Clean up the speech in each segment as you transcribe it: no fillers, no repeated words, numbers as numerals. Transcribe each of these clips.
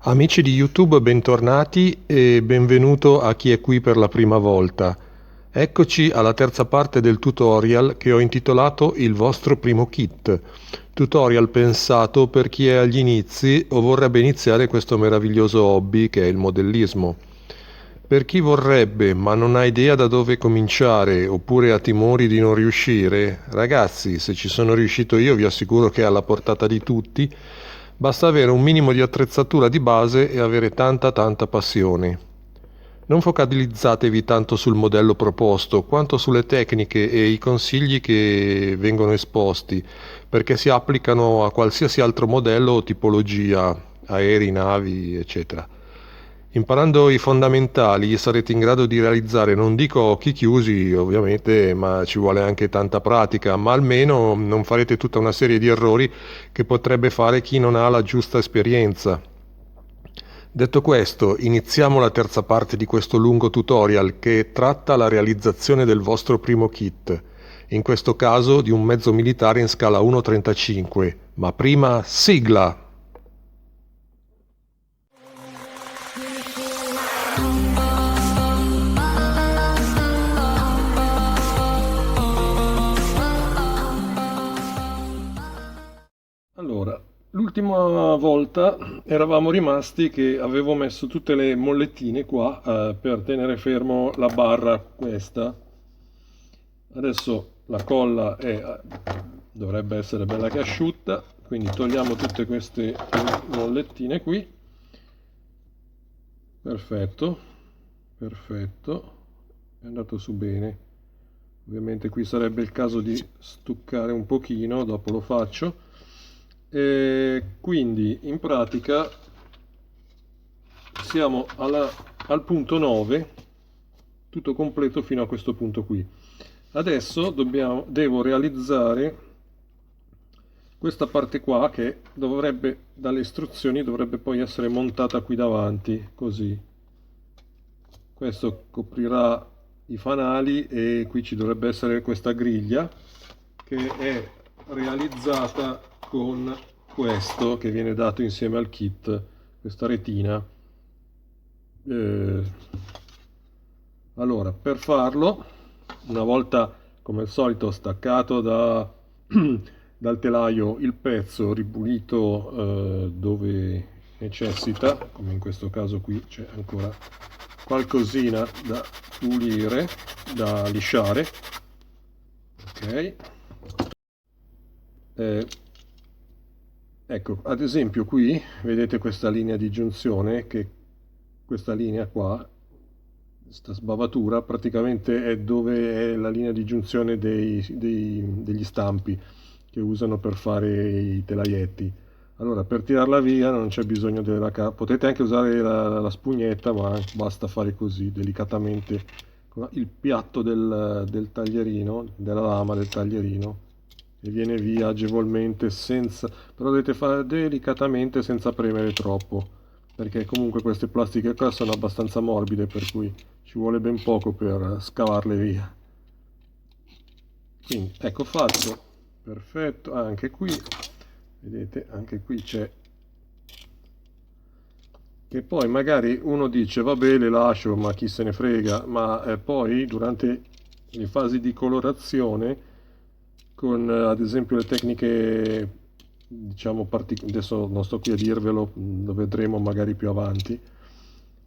Amici di YouTube, bentornati e benvenuto a chi è qui per la prima volta. Eccoci alla terza parte del tutorial che ho intitolato Il vostro primo kit. Tutorial pensato per chi è agli inizi o vorrebbe iniziare questo meraviglioso hobby che è il modellismo. Per chi vorrebbe ma non ha idea da dove cominciare oppure ha timori di non riuscire, ragazzi, se ci sono riuscito io vi assicuro che è alla portata di tutti. Basta avere un minimo di attrezzatura di base e avere tanta passione. Non focalizzatevi tanto sul modello proposto, quanto sulle tecniche e i consigli che vengono esposti, perché si applicano a qualsiasi altro modello o tipologia, aerei, navi, eccetera. Imparando i fondamentali sarete in grado di realizzare, non dico a occhi chiusi ovviamente, ma ci vuole anche tanta pratica, ma almeno non farete tutta una serie di errori che potrebbe fare chi non ha la giusta esperienza. Detto questo, iniziamo la terza parte di questo lungo tutorial che tratta la realizzazione del vostro primo kit, in questo caso di un mezzo militare in scala 1:35, ma prima sigla! Allora, l'ultima volta eravamo rimasti che avevo messo tutte le mollettine qua per tenere fermo la barra questa. Adesso la colla dovrebbe essere bella che asciutta, quindi togliamo tutte queste mollettine qui. Perfetto, perfetto, è andato su bene. Ovviamente qui sarebbe il caso di stuccare un pochino, dopo lo faccio. E quindi in pratica siamo al punto 9, tutto completo fino a questo punto qui. Adesso devo realizzare questa parte qua che dovrebbe, dalle istruzioni, dovrebbe poi essere montata qui davanti, così. Questo coprirà i fanali e qui ci dovrebbe essere questa griglia che è realizzata con questo che viene dato insieme al kit, questa retina. Eh, allora, per farlo, una volta come al solito staccato dal telaio il pezzo, ripulito dove necessita, come in questo caso qui c'è ancora qualcosina da pulire, da lisciare. Ok. Eh, ecco, ad esempio qui vedete questa linea di giunzione, che questa linea qua, questa sbavatura, praticamente è dove è la linea di giunzione degli stampi che usano per fare i telaietti. Allora, per tirarla via non c'è bisogno della potete anche usare la spugnetta, ma basta fare così, delicatamente, con il piatto del taglierino, della lama del taglierino, e viene via agevolmente, senza, però dovete fare delicatamente senza premere troppo, perché comunque queste plastiche qua sono abbastanza morbide, per cui ci vuole ben poco per scavarle via. Quindi ecco fatto, perfetto. Anche qui vedete, anche qui c'è, che poi magari uno dice vabbè, le lascio, ma chi se ne frega, ma poi durante le fasi di colorazione con ad esempio le tecniche, diciamo, adesso non sto qui a dirvelo, lo vedremo magari più avanti,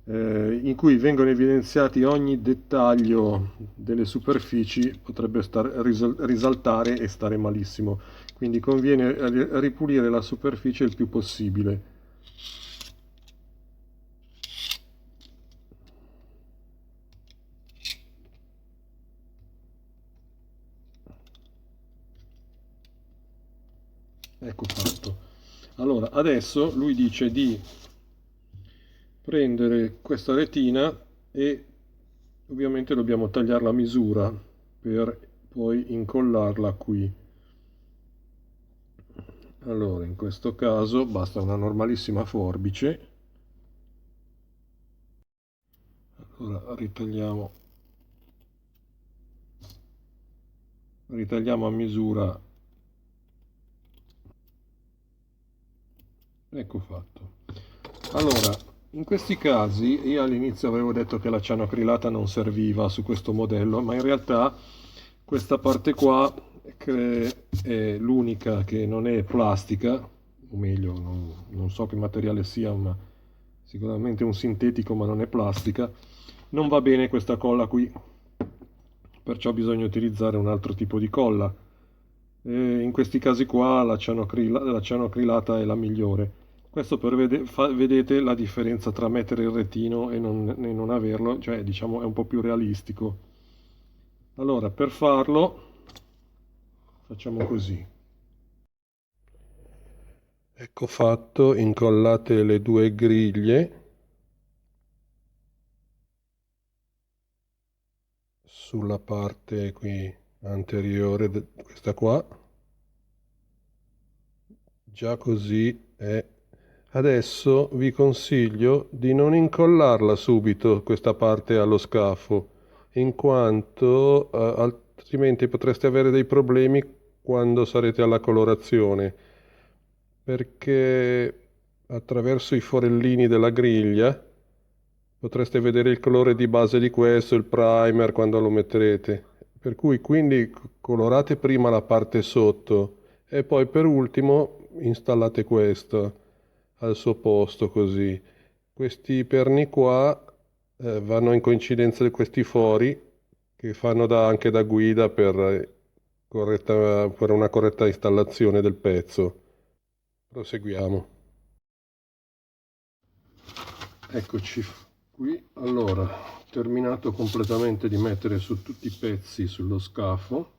in cui vengono evidenziati ogni dettaglio delle superfici, potrebbe risaltare e stare malissimo. Quindi conviene ripulire la superficie il più possibile. Ecco fatto. Allora, adesso lui dice di prendere questa retina e ovviamente dobbiamo tagliare la misura per poi incollarla qui. Allora, in questo caso basta una normalissima forbice. Allora, ritagliamo a misura. Ecco fatto. Allora, in questi casi io all'inizio avevo detto che la cianocrilata non serviva su questo modello, ma in realtà questa parte qua è l'unica che non è plastica, o meglio, non so che materiale sia, ma sicuramente un sintetico, ma non è plastica. Non va bene questa colla qui, perciò bisogna utilizzare un altro tipo di colla. In questi casi qua la cianocrilata è la migliore. Questo per vedete la differenza tra mettere il retino e non averlo, cioè diciamo è un po' più realistico. Allora, per farlo facciamo così. Ecco fatto, incollate le due griglie sulla parte qui anteriore, questa qua. Già così è. Adesso vi consiglio di non incollarla subito questa parte allo scafo, in quanto altrimenti potreste avere dei problemi quando sarete alla colorazione, perché attraverso i forellini della griglia potreste vedere il colore di base di questo, il primer quando lo metterete. Per cui quindi colorate prima la parte sotto e poi per ultimo installate questo al suo posto così. Questi perni qua vanno in coincidenza di questi fori che fanno anche da guida per una corretta installazione del pezzo. Proseguiamo. Eccoci qui. Allora, ho terminato completamente di mettere su tutti i pezzi sullo scafo,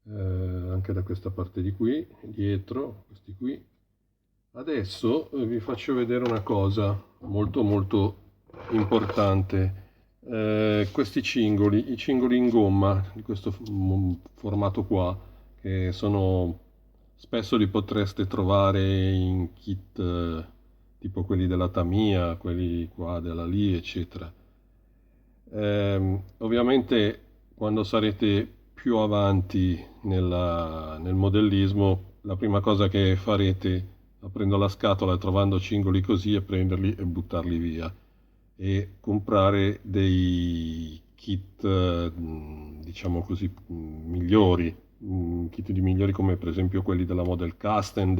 anche da questa parte di qui, dietro, questi qui. Adesso vi faccio vedere una cosa molto molto importante. Questi cingoli, i cingoli in gomma di questo formato qua, che sono spesso li potreste trovare in kit tipo quelli della Tamiya, quelli qua della Lee, eccetera. Ovviamente quando sarete più avanti nel modellismo, la prima cosa che farete aprendo la scatola e trovando cingoli così è prenderli e buttarli via e comprare dei kit, diciamo così, migliori, kit di migliori come per esempio quelli della Model Custom,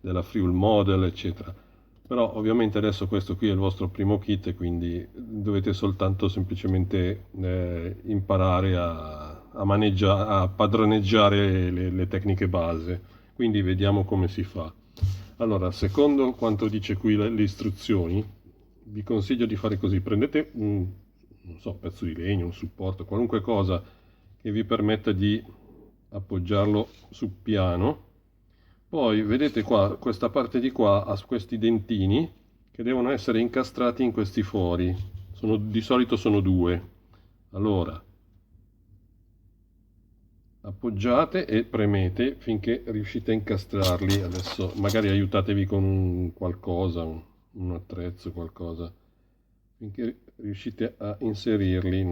della Friul Model, eccetera. Però ovviamente adesso questo qui è il vostro primo kit e quindi dovete soltanto semplicemente imparare a maneggiare, a padroneggiare le tecniche base. Quindi vediamo come si fa. Allora, secondo quanto dice qui le istruzioni, vi consiglio di fare così. Prendete non so, un pezzo di legno, un supporto, qualunque cosa che vi permetta di appoggiarlo sul piano. Poi vedete qua, questa parte di qua ha questi dentini che devono essere incastrati in questi fori. Di solito sono due. Allora, appoggiate e premete finché riuscite a incastrarli. Adesso magari aiutatevi con un qualcosa, un attrezzo, qualcosa, finché riuscite a inserirli.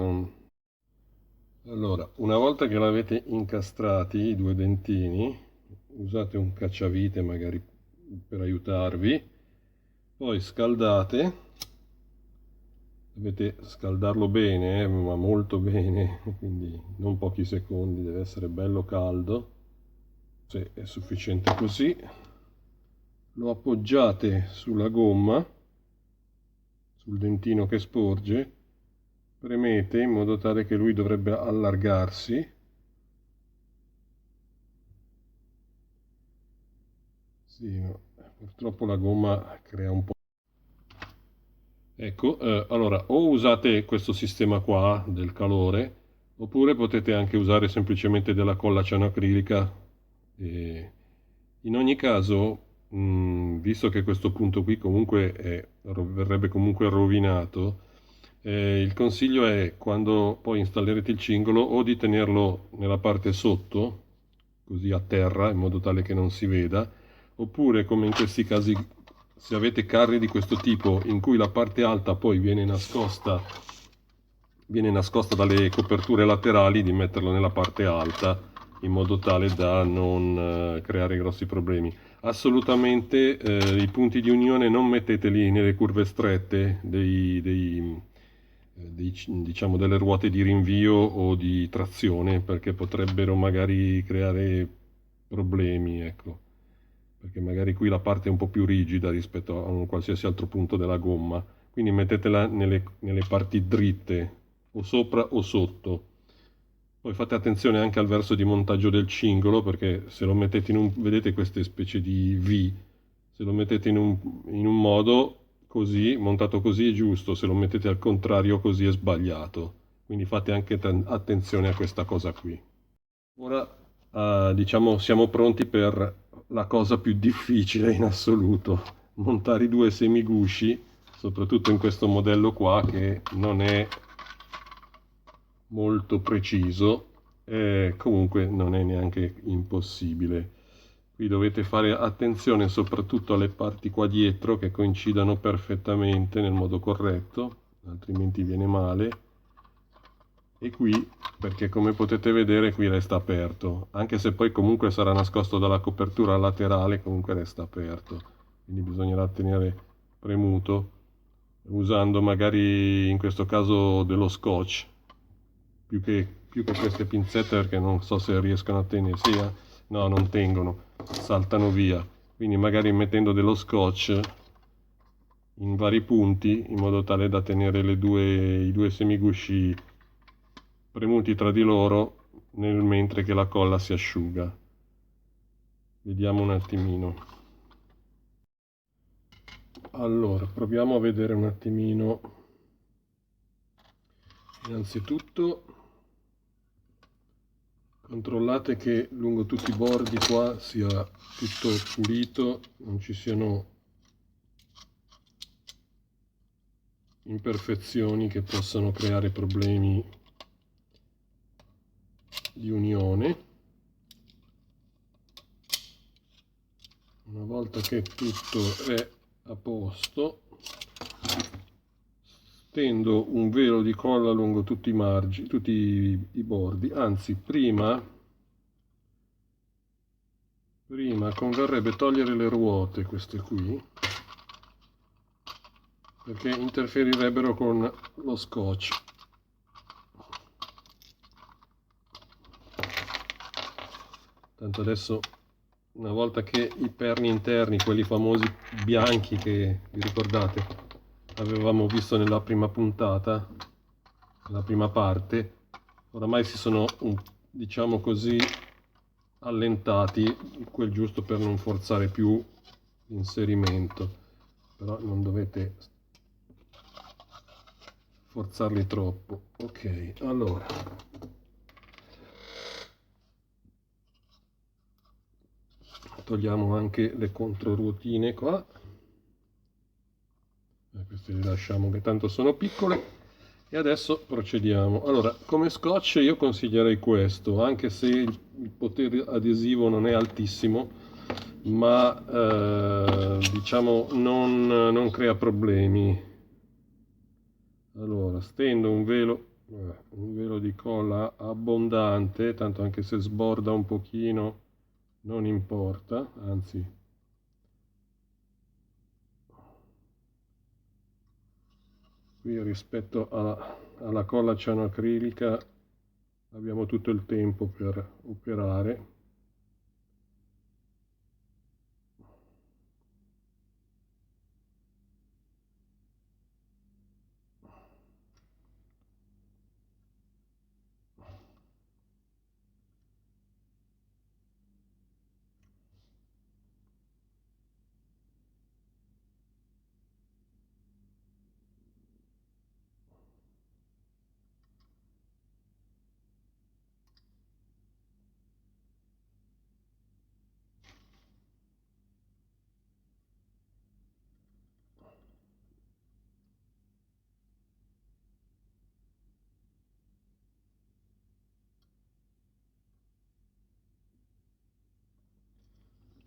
Allora, una volta che l'avete incastrati, i due dentini, usate un cacciavite magari per aiutarvi, poi scaldate, dovete scaldarlo bene, ma molto bene, quindi non pochi secondi, deve essere bello caldo. Se è sufficiente così, lo appoggiate sulla gomma, sul dentino che sporge, premete in modo tale che lui dovrebbe allargarsi. Sì, no, purtroppo la gomma crea un po'. Ecco, allora o usate questo sistema qua del calore, oppure potete anche usare semplicemente della colla cianoacrilica. E in ogni caso, visto che questo punto qui comunque verrebbe comunque rovinato, il consiglio è quando poi installerete il cingolo o di tenerlo nella parte sotto, così a terra, in modo tale che non si veda, oppure come in questi casi, se avete carri di questo tipo in cui la parte alta poi viene nascosta dalle coperture laterali, di metterlo nella parte alta in modo tale da non creare grossi problemi. assolutamente i punti di unione non metteteli nelle curve strette diciamo delle ruote di rinvio o di trazione, perché potrebbero magari creare problemi, ecco. Perché magari qui la parte è un po' più rigida rispetto a un qualsiasi altro punto della gomma, quindi mettetela nelle parti dritte, o sopra o sotto. Poi fate attenzione anche al verso di montaggio del cingolo, perché se lo mettete vedete queste specie di V, se lo mettete in un modo così, montato così è giusto, se lo mettete al contrario così è sbagliato. Quindi fate anche attenzione a questa cosa qui. Ora, diciamo, siamo pronti per la cosa più difficile in assoluto, montare i due semigusci, soprattutto in questo modello qua che non è molto preciso, e comunque non è neanche impossibile. Qui dovete fare attenzione soprattutto alle parti qua dietro che coincidano perfettamente nel modo corretto, altrimenti viene male. E qui, perché come potete vedere qui resta aperto, anche se poi comunque sarà nascosto dalla copertura laterale, comunque resta aperto. Quindi bisognerà tenere premuto usando magari in questo caso dello scotch più che queste pinzette, perché non so se riescono a tenersi. No, non tengono, saltano via. Quindi magari mettendo dello scotch in vari punti in modo tale da tenere i due semigusci premuti tra di loro mentre che la colla si asciuga. Vediamo un attimino. Allora, proviamo a vedere un attimino. Innanzitutto controllate che lungo tutti i bordi qua sia tutto pulito, non ci siano imperfezioni che possano creare problemi di unione. Una volta che tutto è a posto, stendo un velo di colla lungo tutti i margini, tutti i bordi. Anzi, prima converrebbe togliere le ruote, queste qui, perché interferirebbero con lo scotch. Tanto adesso, una volta che i perni interni, quelli famosi bianchi che vi ricordate avevamo visto nella prima puntata, nella prima parte, oramai si sono, diciamo così, allentati, quel giusto per non forzare più l'inserimento, però non dovete forzarli troppo. Ok, allora togliamo anche le controruotine qua, queste le lasciamo che tanto sono piccole. E adesso procediamo. Allora, come scotch io consiglierei questo, anche se il potere adesivo non è altissimo, ma diciamo non crea problemi. Allora, stendo un velo di colla abbondante, tanto anche se sborda un pochino non importa, anzi qui rispetto alla colla cianoacrilica abbiamo tutto il tempo per operare.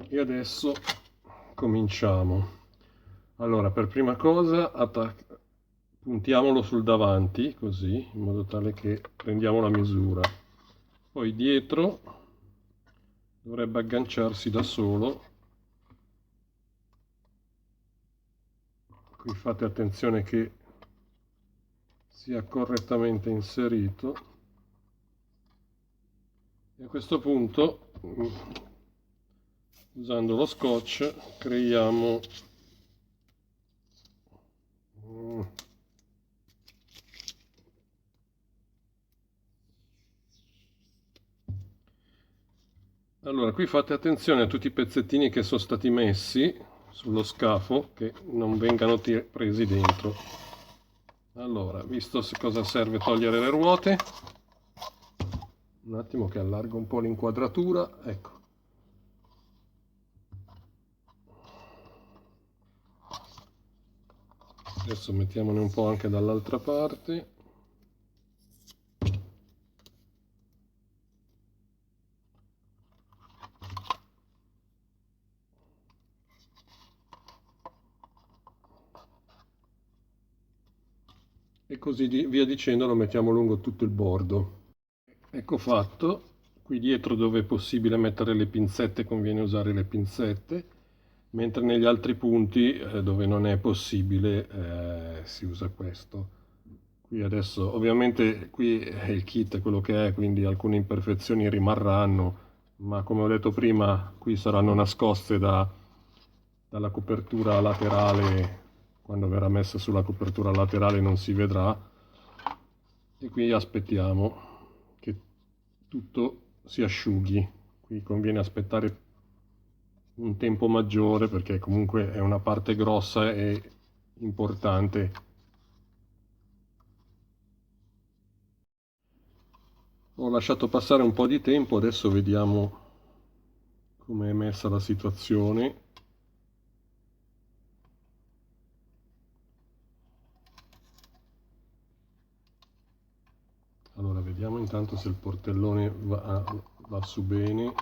E adesso cominciamo. Allora, per prima cosa puntiamolo sul davanti, così, in modo tale che prendiamo la misura. Poi dietro dovrebbe agganciarsi da solo qui fate attenzione che sia correttamente inserito, e a questo punto usando lo scotch creiamo allora qui fate attenzione a tutti i pezzettini che sono stati messi sullo scafo, che non vengano presi dentro. Allora, visto cosa serve togliere le ruote, un attimo che allargo un po' l'inquadratura, ecco. Adesso mettiamone un po' anche dall'altra parte. E così via dicendo, lo mettiamo lungo tutto il bordo. Ecco fatto. Qui dietro dove è possibile mettere le pinzette conviene usare le pinzette, mentre negli altri punti dove non è possibile si usa questo. Qui adesso ovviamente qui è il kit quello che è, quindi alcune imperfezioni rimarranno, ma come ho detto prima qui saranno nascoste dalla copertura laterale. Quando verrà messa sulla copertura laterale non si vedrà, e qui aspettiamo che tutto si asciughi. Qui conviene aspettare un tempo maggiore perché comunque è una parte grossa e importante. Ho lasciato passare un po' di tempo, adesso vediamo come è messa la situazione. Allora vediamo intanto se il portellone va su bene.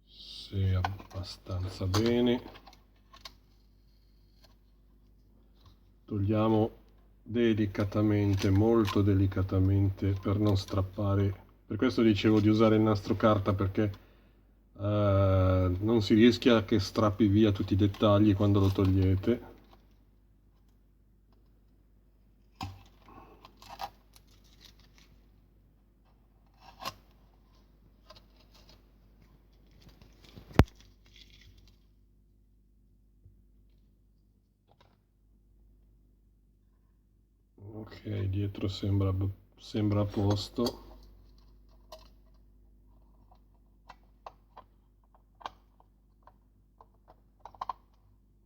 Se abbastanza bene. Togliamo delicatamente, molto delicatamente, per non strappare. Per questo dicevo di usare il nastro carta, perché non si rischia che strappi via tutti i dettagli quando lo togliete. Ok, dietro sembra a posto.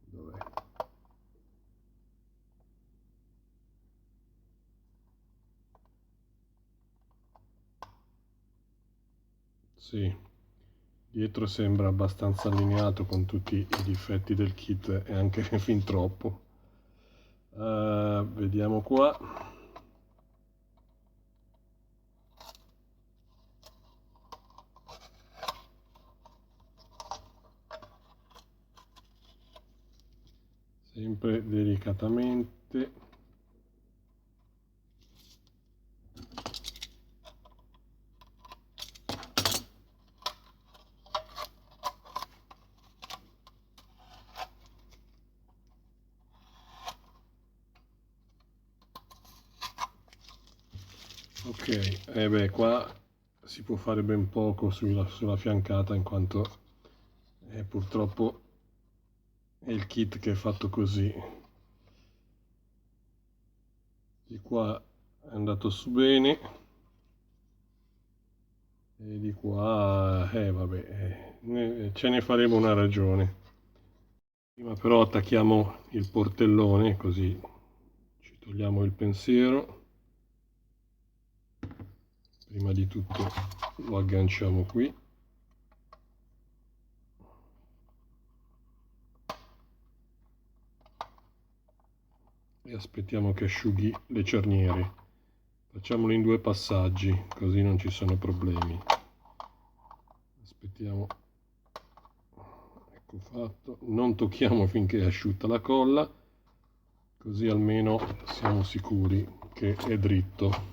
Dov'è? Sì, dietro sembra abbastanza allineato con tutti i difetti del kit e anche fin troppo. Vediamo qua. Sempre delicatamente. Ok, beh, qua si può fare ben poco sulla fiancata, in quanto purtroppo è il kit che è fatto così. Di qua è andato su bene, e di qua, vabbè, ce ne faremo una ragione. Prima però attacchiamo il portellone, così ci togliamo il pensiero. Prima di tutto lo agganciamo qui. E aspettiamo che asciughi le cerniere. Facciamolo in 2 passaggi, così non ci sono problemi. Aspettiamo. Ecco fatto. Non tocchiamo finché è asciutta la colla, così almeno siamo sicuri che è dritto.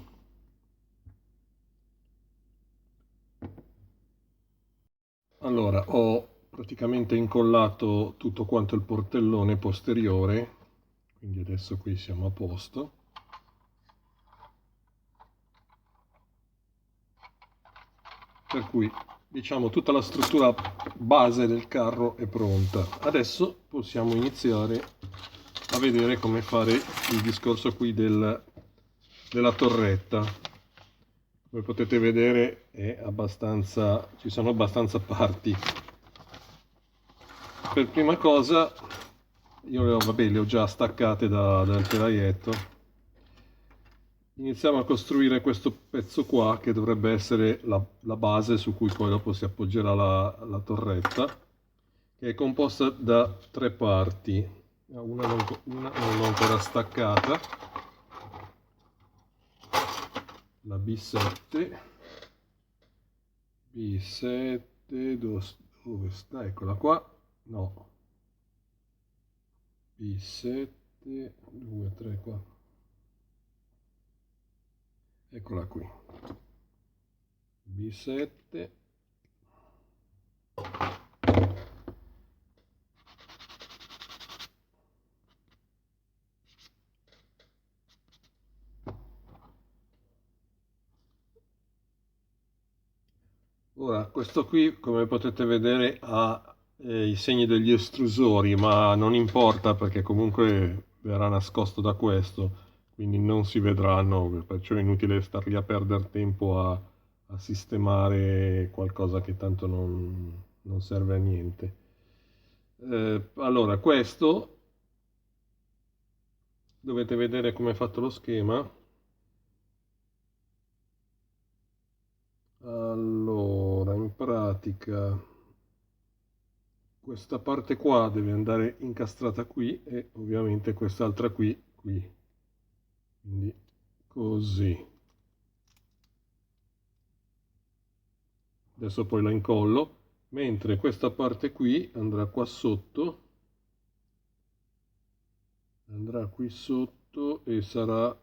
Allora, ho praticamente incollato tutto quanto il portellone posteriore, quindi adesso qui siamo a posto. Per cui diciamo tutta la struttura base del carro è pronta. Adesso possiamo iniziare a vedere come fare il discorso qui della torretta. Come potete vedere ci sono abbastanza parti. Per prima cosa io le ho già staccate dal telaietto. Iniziamo a costruire questo pezzo qua che dovrebbe essere la base su cui poi dopo si appoggerà la torretta, che è composta da 3 parti. Una non l'ho ancora staccata, la B7, dove sta? Eccola qua, no, B7, 2, 3, 4, eccola qui, B7. Ora, questo qui, come potete vedere, ha i segni degli estrusori, ma non importa perché comunque verrà nascosto da questo, quindi non si vedranno, perciò è inutile star lì a perdere tempo a sistemare qualcosa che tanto non serve a niente. Allora, questo dovete vedere come è fatto lo schema. Allora, in pratica questa parte qua deve andare incastrata qui e ovviamente quest'altra qui. Quindi così. Adesso poi la incollo, mentre questa parte qui andrà qua sotto, andrà qui sotto e sarà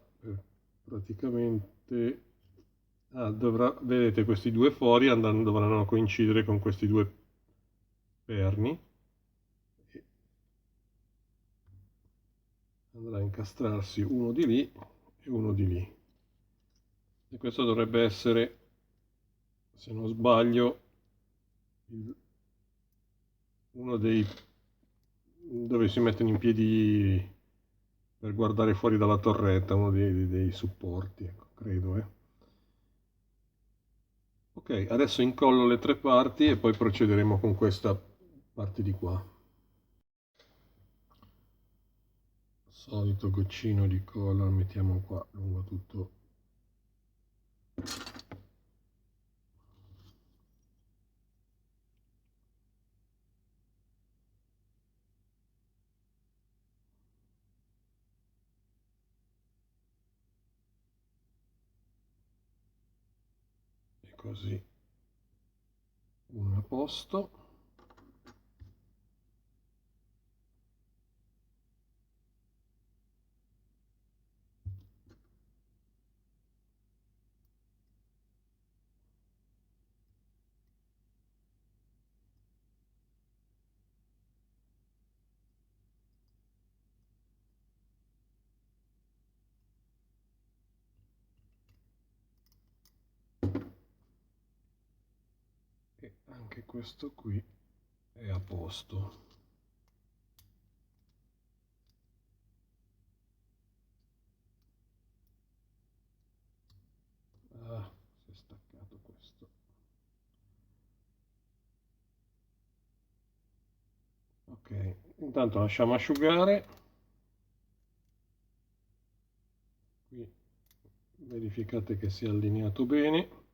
praticamente... vedete questi due fori dovranno coincidere con questi due perni. Andrà a incastrarsi uno di lì e uno di lì. E questo dovrebbe essere, se non sbaglio, uno dei dove si mettono in piedi per guardare fuori dalla torretta, uno dei supporti, ecco, credo. Ok, adesso incollo le 3 parti e poi procederemo con questa parte di qua. Solito goccino di colla, lo mettiamo qua lungo tutto. E così uno a posto. E anche questo qui è a posto. Ah, si è staccato questo. Ok, intanto lasciamo asciugare. Qui verificate che sia allineato bene.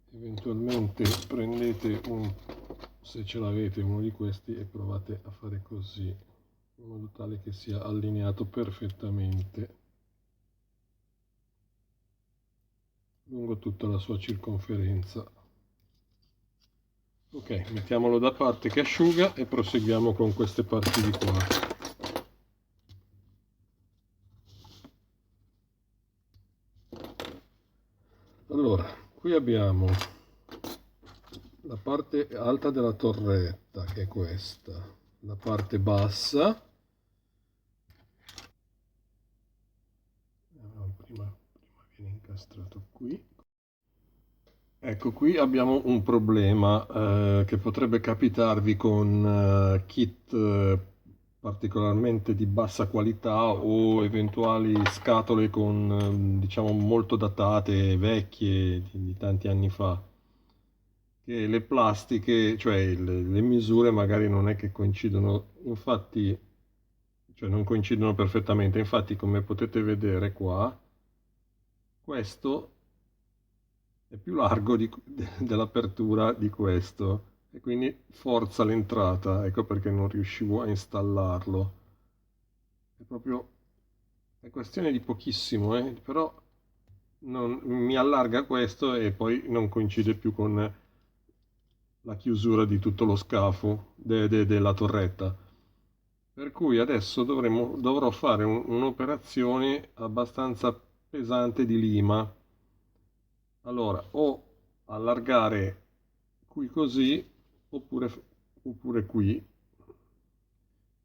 Eventualmente prendete se ce l'avete, uno di questi e provate a fare così, in modo tale che sia allineato perfettamente lungo tutta la sua circonferenza. Ok, mettiamolo da parte che asciuga e proseguiamo con queste parti di qua. Allora, qui abbiamo la parte alta della torretta, che è questa, la parte bassa. Prima viene incastrato qui. Ecco, qui abbiamo un problema che potrebbe capitarvi con kit particolarmente di bassa qualità o eventuali scatole con, diciamo, molto datate, vecchie, di tanti anni fa. Che le plastiche, cioè le misure magari non è che coincidono, infatti, cioè non coincidono perfettamente. Infatti, come potete vedere qua, questo è più largo dell'apertura di questo e quindi forza l'entrata, ecco perché non riuscivo a installarlo. È proprio, è questione di pochissimo, però mi allarga questo e poi non coincide più con la chiusura di tutto lo scafo della torretta. Per cui adesso dovrò fare un'operazione abbastanza pesante di lima. Allora, o allargare qui così, oppure, oppure qui,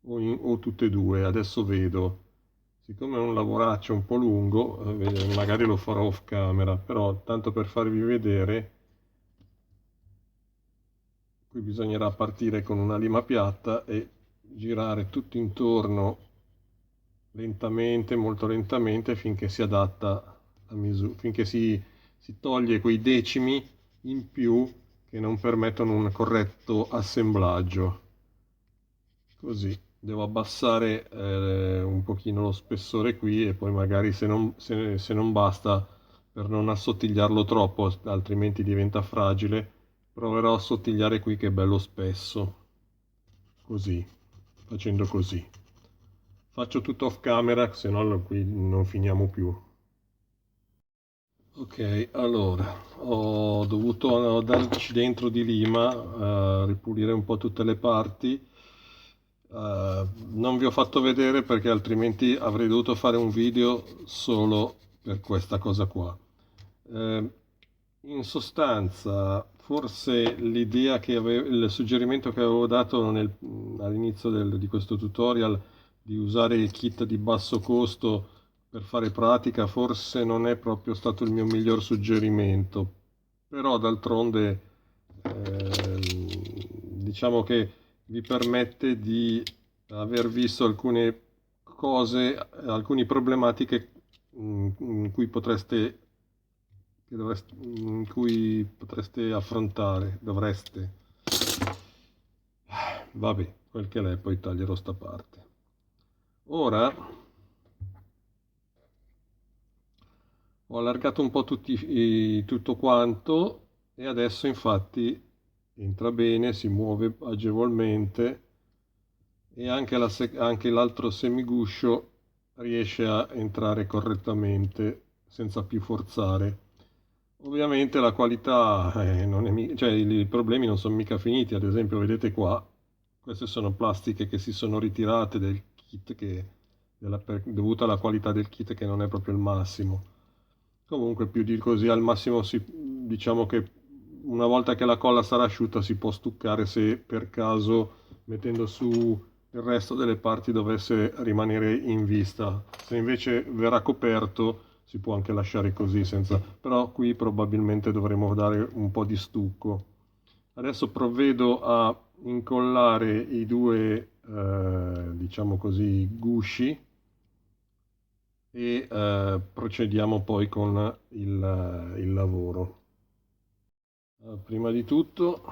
o tutte e due. Adesso vedo. Siccome è un lavoraccio un po' lungo, magari lo farò off camera, però tanto per farvi vedere, qui bisognerà partire con una lima piatta e girare tutto intorno lentamente, molto lentamente, finché si adatta a misura, finché si toglie quei decimi in più che non permettono un corretto assemblaggio. Così, devo abbassare un pochino lo spessore qui e poi magari se non basta, per non assottigliarlo troppo, altrimenti diventa fragile, proverò a assottigliare qui che è bello spesso. Così, facendo così. Faccio tutto off camera, se no qui non finiamo più. Ok, allora, ho dovuto darci dentro di lima, ripulire un po' tutte le parti. Non vi ho fatto vedere perché altrimenti avrei dovuto fare un video solo per questa cosa qua. Eh, In sostanza, forse l'idea che avevo, il suggerimento che avevo dato all'inizio di questo tutorial di usare il kit di basso costo per fare pratica, forse non è proprio stato il mio miglior suggerimento, però d'altronde diciamo che vi permette di aver visto alcune cose, alcune problematiche in cui in cui potreste affrontare, dovreste. Vabbè, quel che l'è, poi taglierò sta parte. Ora ho allargato un po' tutto quanto e adesso infatti entra bene, si muove agevolmente e anche l'altro semiguscio riesce a entrare correttamente senza più forzare. Ovviamente la qualità non è cioè i problemi non sono mica finiti, ad esempio vedete qua, queste sono plastiche che si sono ritirate del kit dovuta alla qualità del kit che non è proprio il massimo. Comunque più di così al massimo diciamo che una volta che la colla sarà asciutta si può stuccare se per caso mettendo su il resto delle parti dovesse rimanere in vista. Se invece verrà coperto si può anche lasciare così senza, però qui probabilmente dovremo dare un po' di stucco. Adesso provvedo a incollare i due, diciamo così, gusci e procediamo poi con il lavoro. Prima di tutto,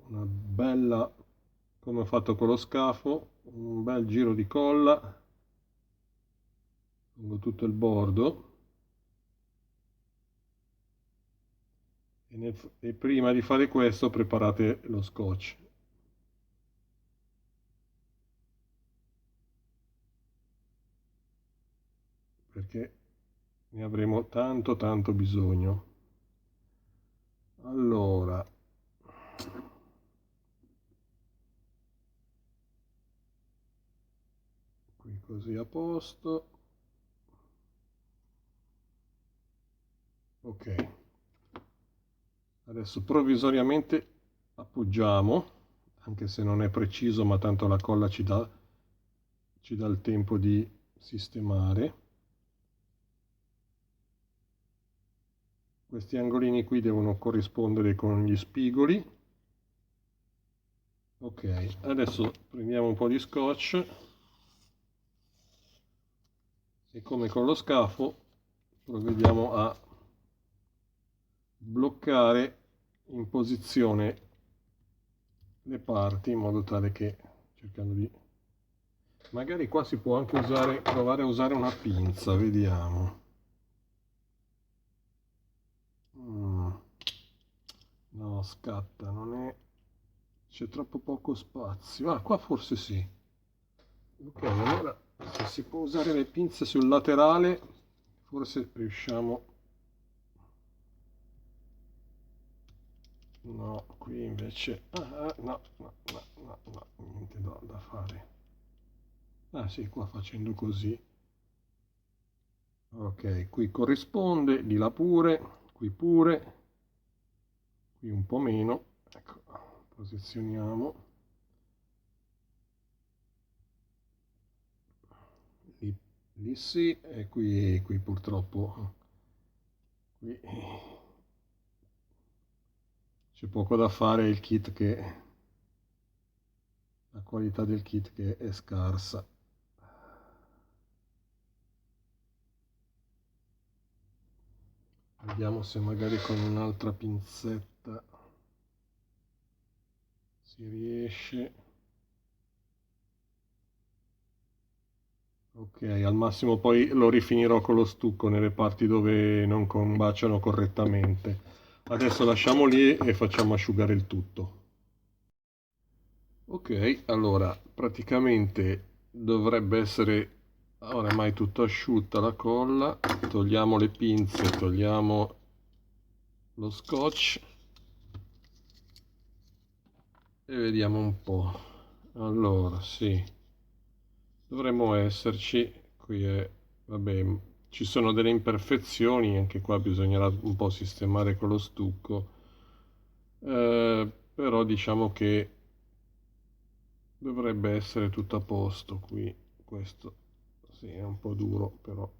una bella, come ho fatto con lo scafo, un bel giro di colla lungo tutto il bordo e prima di fare questo preparate lo scotch perché ne avremo tanto bisogno. Allora, qui così a posto. Ok, Adesso provvisoriamente appoggiamo, anche se non è preciso, ma tanto la colla ci dà il tempo di sistemare. Questi angolini qui devono corrispondere con gli spigoli. Ok, adesso prendiamo un po' di scotch e come con lo scafo provvediamo a bloccare in posizione le parti in modo tale che, cercando di, magari qua si può anche provare a usare una pinza, vediamo. No, scatta, non è, c'è troppo poco spazio. Ah, qua forse sì. Ok, allora se si può usare le pinze sul laterale forse riusciamo. No, qui invece no, niente da fare. Ah sì, qua facendo così. Ok, qui corrisponde, di là pure, qui pure, qui un po' meno. Ecco, posizioniamo. Lì sì, e qui purtroppo qui c'è poco da fare, la qualità del kit che è scarsa. Vediamo se magari con un'altra pinzetta si riesce. Ok, al massimo poi lo rifinirò con lo stucco nelle parti dove non combaciano correttamente. Adesso lasciamo lì e facciamo asciugare il tutto. Ok, allora praticamente dovrebbe essere oramai tutto asciutta la colla. Togliamo le pinze, togliamo lo scotch e vediamo un po'. Allora, sì, dovremmo esserci. Qui è, vabbè, ci sono delle imperfezioni, anche qua bisognerà un po' sistemare con lo stucco. Però diciamo che dovrebbe essere tutto a posto qui. Questo sì, è un po' duro, però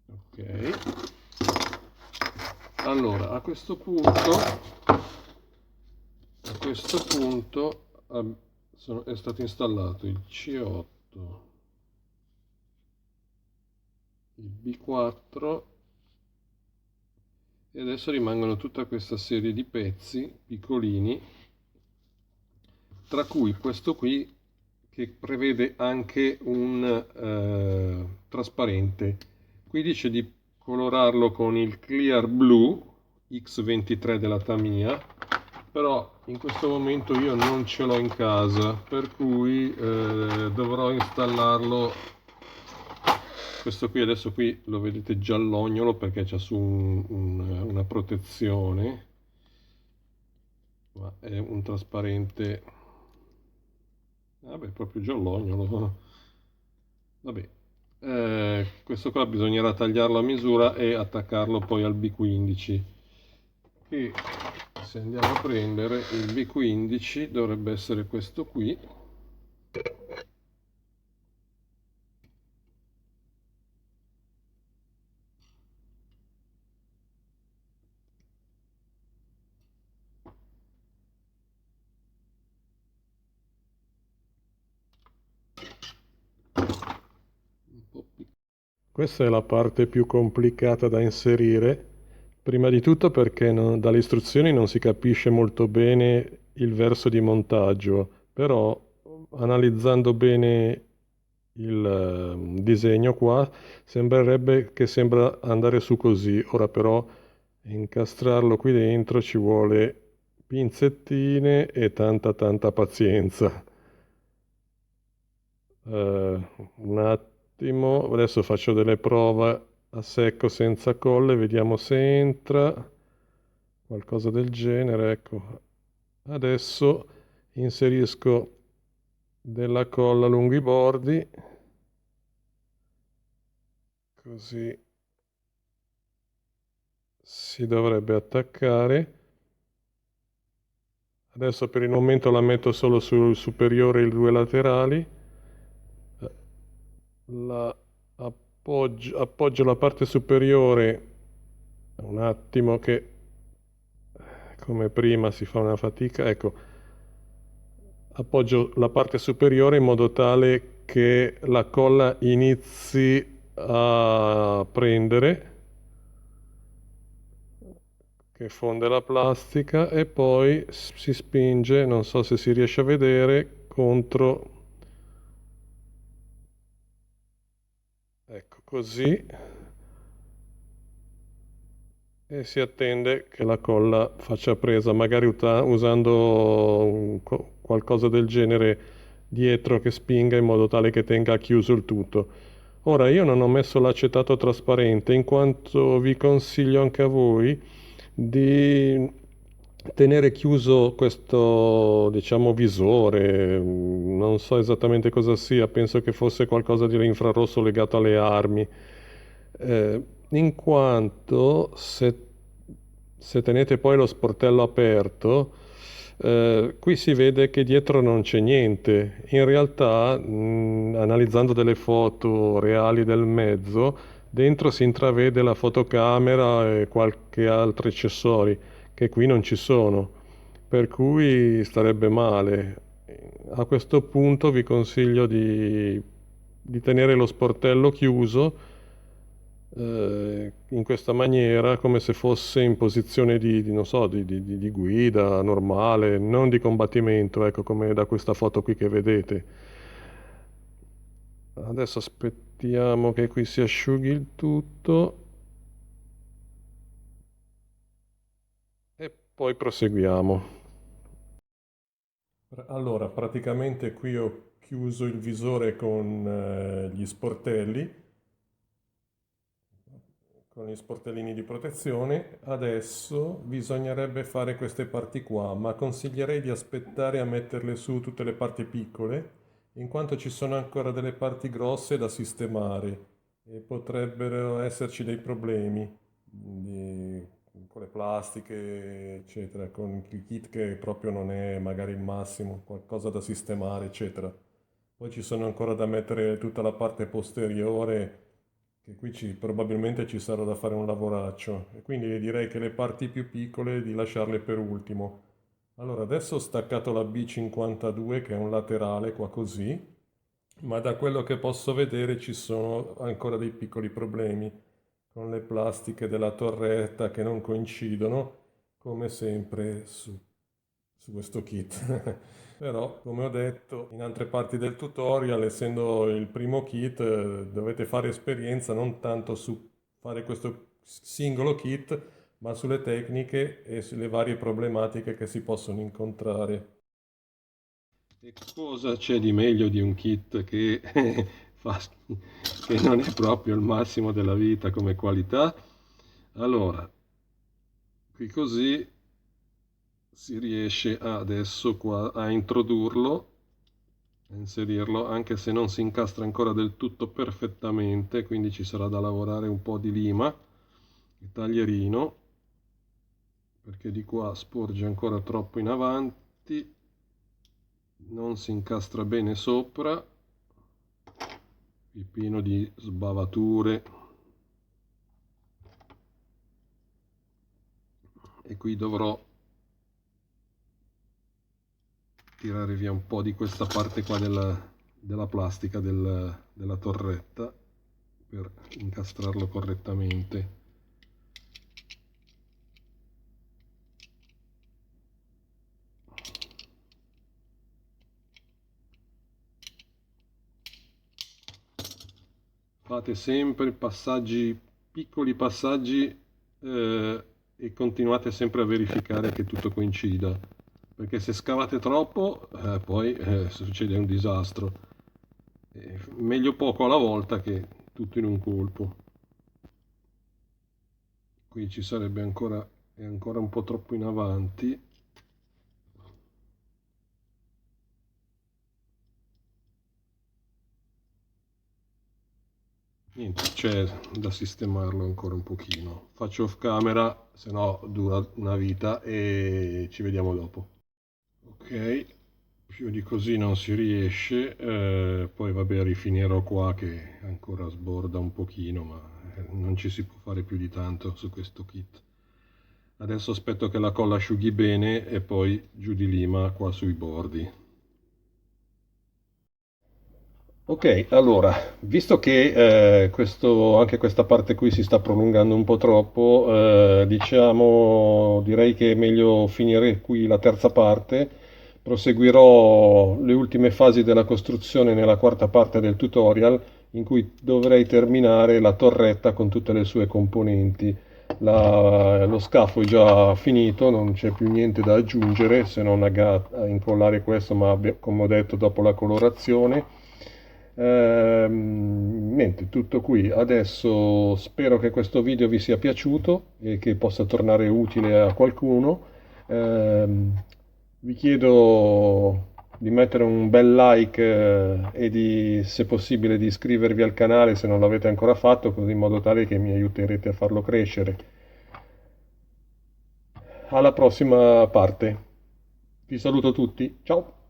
ok. Allora, a questo punto è stato installato il C8, il B4 e adesso rimangono tutta questa serie di pezzi piccolini, tra cui questo qui che prevede anche un trasparente. Qui dice di colorarlo con il Clear Blue X23 della Tamiya, però in questo momento io non ce l'ho in casa, per cui dovrò installarlo. Questo qui adesso qui lo vedete giallognolo perché c'è su una protezione, ma è un trasparente. Vabbè, proprio giallognolo. Vabbè, questo qua bisognerà tagliarlo a misura e attaccarlo poi al B15. E se andiamo a prendere il B15 dovrebbe essere questo qui. Questa è la parte più complicata da inserire, prima di tutto perché dalle istruzioni non si capisce molto bene il verso di montaggio, però analizzando bene il disegno qua sembrerebbe che sembra andare su così. Ora però incastrarlo qui dentro ci vuole pinzettine e tanta pazienza. Un attimo, adesso faccio delle prove a secco senza colle, vediamo se entra qualcosa del genere. Ecco, adesso inserisco della colla lungo i bordi, così si dovrebbe attaccare. Adesso per il momento la metto solo sul superiore e i due laterali. La appoggio la parte superiore un attimo che come prima si fa una fatica. Ecco, appoggio la parte superiore in modo tale che la colla inizi a prendere, che fonde la plastica e poi si spinge, non so se si riesce a vedere, contro, ecco così, e si attende che la colla faccia presa, magari usando qualcosa del genere dietro che spinga in modo tale che tenga chiuso il tutto. Ora io non ho messo l'acetato trasparente in quanto vi consiglio anche a voi di tenere chiuso questo, diciamo, visore. Non so esattamente cosa sia, penso che fosse qualcosa di infrarosso legato alle armi. In quanto se tenete poi lo sportello aperto, qui si vede che dietro non c'è niente. In realtà, analizzando delle foto reali del mezzo, dentro si intravede la fotocamera e qualche altro accessori che qui non ci sono, per cui starebbe male. A questo punto vi consiglio di tenere lo sportello chiuso in questa maniera, come se fosse in posizione non so, di guida normale, non di combattimento, ecco, come da questa foto qui che vedete. Adesso aspettiamo che qui si asciughi il tutto e poi proseguiamo. Allora, praticamente qui ho chiuso il visore con gli sportellini di protezione. Adesso bisognerebbe fare queste parti qua, ma consiglierei di aspettare a metterle su tutte le parti piccole, in quanto ci sono ancora delle parti grosse da sistemare e potrebbero esserci dei problemi con le plastiche, eccetera, con il kit che proprio non è magari il massimo, qualcosa da sistemare, eccetera. Poi ci sono ancora da mettere tutta la parte posteriore, che qui probabilmente ci sarà da fare un lavoraccio, e quindi direi che le parti più piccole di lasciarle per ultimo. Allora, adesso ho staccato la B52 che è un laterale qua così, ma da quello che posso vedere ci sono ancora dei piccoli problemi con le plastiche della torretta che non coincidono, come sempre su questo kit. Però, come ho detto in altre parti del tutorial, essendo il primo kit, dovete fare esperienza non tanto su fare questo singolo kit, ma sulle tecniche e sulle varie problematiche che si possono incontrare. E cosa c'è di meglio di un kit che, fa, che non è proprio il massimo della vita come qualità? Allora, qui così si riesce adesso qua a introdurlo, a inserirlo, anche se non si incastra ancora del tutto perfettamente, quindi ci sarà da lavorare un po' di lima, il taglierino, perché di qua sporge ancora troppo in avanti, non si incastra bene sopra, è pieno di sbavature, e qui dovrò tirare via un po' di questa parte qua della plastica della torretta per incastrarlo correttamente. Fate sempre passaggi, piccoli passaggi, e continuate sempre a verificare che tutto coincida, perché se scavate troppo poi succede un disastro. Meglio poco alla volta che tutto in un colpo. Qui ci sarebbe ancora, è ancora un po' troppo in avanti. Niente, c'è da sistemarlo ancora un pochino. Faccio off camera, se no dura una vita e ci vediamo dopo. Ok, più di così non si riesce, poi vabbè rifinirò qua che ancora sborda un pochino, ma non ci si può fare più di tanto su questo kit. Adesso aspetto che la colla asciughi bene e poi giù di lima qua sui bordi. Ok, allora, visto che anche questa parte qui si sta prolungando un po' troppo, direi che è meglio finire qui la terza parte. Proseguirò le ultime fasi della costruzione nella quarta parte del tutorial, in cui dovrei terminare la torretta con tutte le sue componenti. Lo scafo è già finito, non c'è più niente da aggiungere se non a incollare questo, ma come ho detto dopo la colorazione. Niente, tutto qui. Adesso spero che questo video vi sia piaciuto e che possa tornare utile a qualcuno. Vi chiedo di mettere un bel like e se possibile, di iscrivervi al canale se non l'avete ancora fatto, così in modo tale che mi aiuterete a farlo crescere. Alla prossima parte. Vi saluto tutti. Ciao!